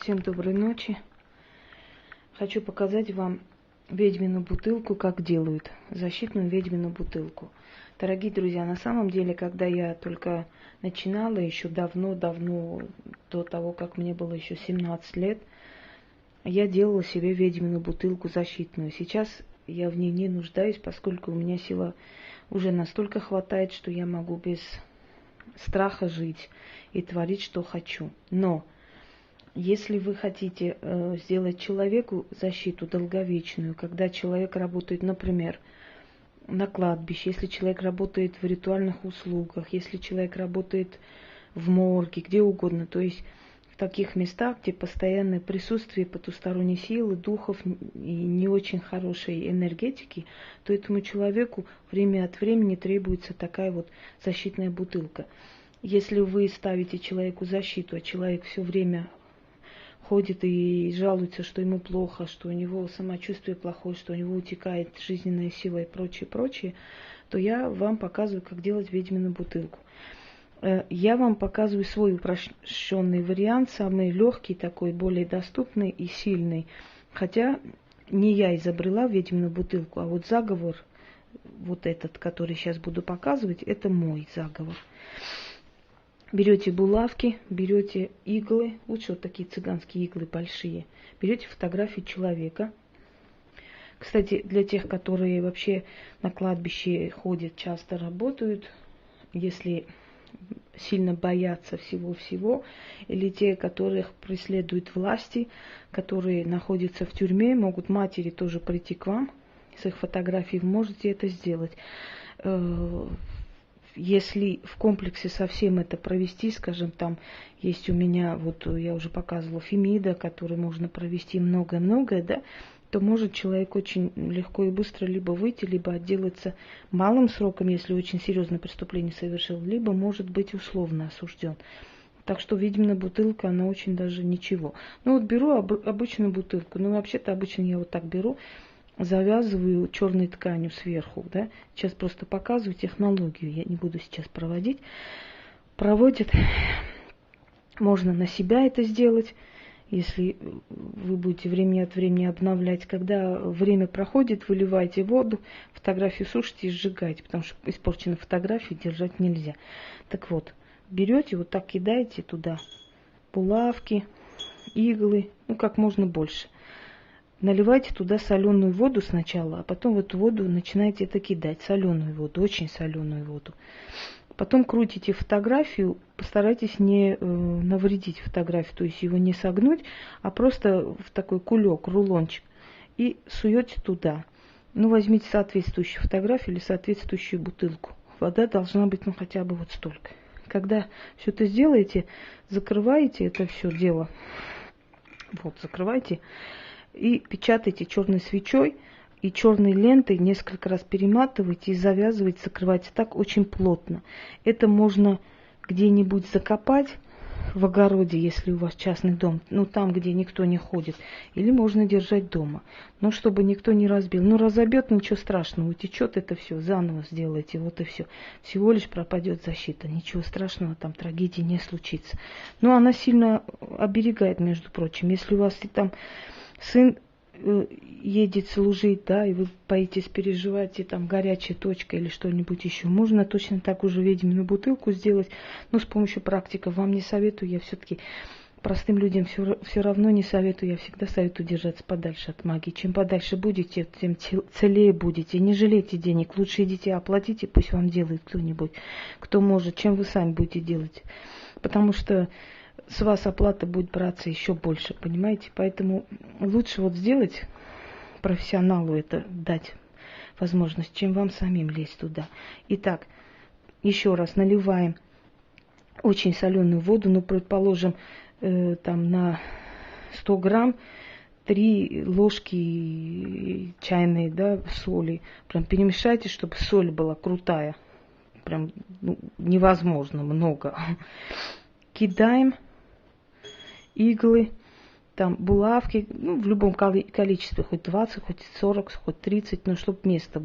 Всем доброй ночи. Хочу показать вам ведьмину бутылку, как делают. Защитную ведьмину бутылку. Дорогие друзья, на самом деле, когда я только начинала, еще давно, до того, как мне было еще 17 лет, я делала себе ведьмину бутылку защитную. Сейчас я в ней не нуждаюсь, поскольку у меня сила уже настолько хватает, что я могу без страха жить и творить, что хочу. Но если вы хотите сделать человеку защиту долговечную, когда человек работает, например, на кладбище, если человек работает в ритуальных услугах, если человек работает в морге, где угодно, то есть в таких местах, где постоянное присутствие потусторонней силы, духов и не очень хорошей энергетики, то этому человеку время от времени требуется такая вот защитная бутылка. Если вы ставите человеку защиту, а человек все время ходит и жалуется, что ему плохо, что у него самочувствие плохое, что у него утекает жизненная сила и прочее, то я вам показываю, как делать ведьмину бутылку. Я вам показываю свой упрощенный вариант, самый легкий такой, более доступный и сильный. Хотя не я изобрела ведьмину бутылку, а вот заговор, вот этот, который сейчас буду показывать, это мой заговор. Берете булавки, берете иглы, лучше вот такие цыганские иглы большие. Берете фотографию человека. Кстати, для тех, которые вообще на кладбище ходят, часто работают, если сильно боятся всего-всего, или те, которых преследуют власти, которые находятся в тюрьме, могут матери тоже прийти к вам с их фотографией, вы можете это сделать. Если в комплексе совсем это провести, скажем, там есть у меня, вот я уже показывала, Фемида, который можно провести многое-многое, да, то может человек очень легко и быстро либо выйти, либо отделаться малым сроком, если очень серьезное преступление совершил, либо может быть условно осужден. Так что ведьмина бутылка, она очень даже ничего. Ну вот беру обычную бутылку, ну вообще-то обычно я вот так беру, завязываю черной тканью сверху, да. Сейчас просто показываю технологию, я не буду сейчас проводить. Проводит, можно на себя это сделать, если вы будете время от времени обновлять. Когда время проходит, выливайте воду, фотографию сушите и сжигаете, потому что испорченную фотографию держать нельзя. Так вот, берете, вот так кидаете туда булавки, иглы, ну как можно больше. Наливайте туда соленую воду сначала, а потом в эту воду начинаете это кидать, соленую воду, очень соленую воду. Потом крутите фотографию, постарайтесь не навредить фотографию, то есть его не согнуть, а просто в такой кулек, рулончик, и суете туда. Ну, возьмите соответствующую фотографию или соответствующую бутылку. Вода должна быть, ну, хотя бы вот столько. Когда все это сделаете, закрываете это все дело, вот, закрывайте, и печатайте черной свечой и черной лентой, несколько раз перематывайте и завязывайте, закрывайте так очень плотно. Это можно где-нибудь закопать в огороде, если у вас частный дом, ну там, где никто не ходит, или можно держать дома, но чтобы никто не разбил. Ну разобьет, ничего страшного, утечет это все, заново сделайте, вот и все. Всего лишь пропадет защита, ничего страшного, там трагедии не случится. Но она сильно оберегает, между прочим, если у вас и там сын едет служить, да, и вы боитесь, переживаете, там горячая точка или что-нибудь еще, можно точно так уже ведьмину бутылку сделать, но с помощью практиков. Вам не советую, я все-таки простым людям все равно не советую, я всегда советую держаться подальше от магии. Чем подальше будете, тем целее будете. Не жалейте денег, лучше идите оплатите, пусть вам делает кто-нибудь, кто может, чем вы сами будете делать. Потому что с вас оплата будет браться еще больше, понимаете? Поэтому лучше вот сделать профессионалу это, дать возможность, чем вам самим лезть туда. Итак, еще раз наливаем очень соленую воду, ну, предположим, там на 100 грамм 3 ложки чайные, да, соли. Прям перемешайте, чтобы соль была крутая. Прям невозможно много. Кидаем иглы, там булавки, ну, в любом количестве, хоть 20, хоть 40, хоть 30, ну, чтобы места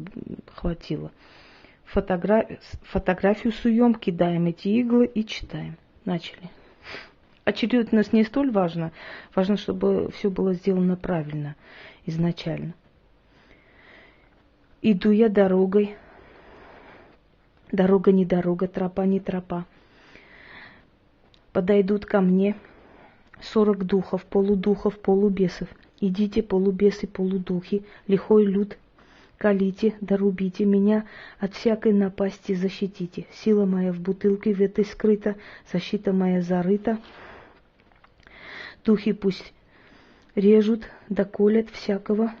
хватило. Фотографию суем, кидаем эти иглы и читаем. Начали. очередность не столь важна. Важно, чтобы все было сделано правильно изначально. Иду я дорогой. Дорога не дорога, тропа не тропа. Подойдут ко мне 40 духов, полубесов. Идите, полубесы, полудухи, лихой люд, калите, дорубите меня, от всякой напасти защитите. Сила моя в бутылке в этой скрыта, защита моя зарыта. Духи пусть режут, доколят всякого,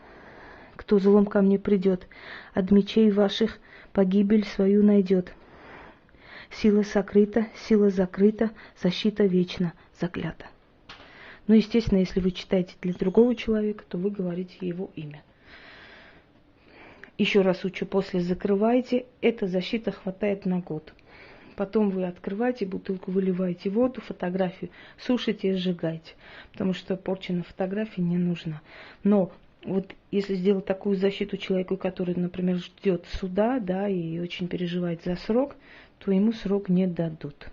кто злом ко мне придет. От мечей ваших погибель свою найдет. Сила сокрыта, сила закрыта, защита вечна, заклята. Ну, естественно, если вы читаете для другого человека, то вы говорите его имя. Еще раз учу, после закрываете, эта защита хватает на год. Потом вы открываете бутылку, выливаете воду, фотографию, сушите и сжигаете. Потому что порча на фотографии не нужна. Но вот если сделать такую защиту человеку, который, например, ждет суда, да, и очень переживает за срок, то ему срок не дадут.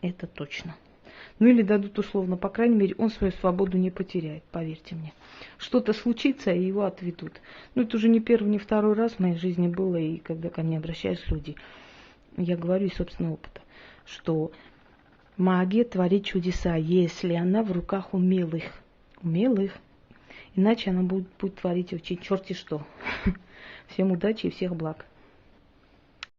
Это точно. Ну или дадут условно, по крайней мере, он свою свободу не потеряет, поверьте мне. Что-то случится, и его отведут. Ну это уже не первый, не второй раз в моей жизни было, и когда ко мне обращаются люди, я говорю из собственного опыта, что магия творит чудеса, если она в руках умелых. Умелых. Иначе она будет творить очень черти что. Всем удачи и всех благ.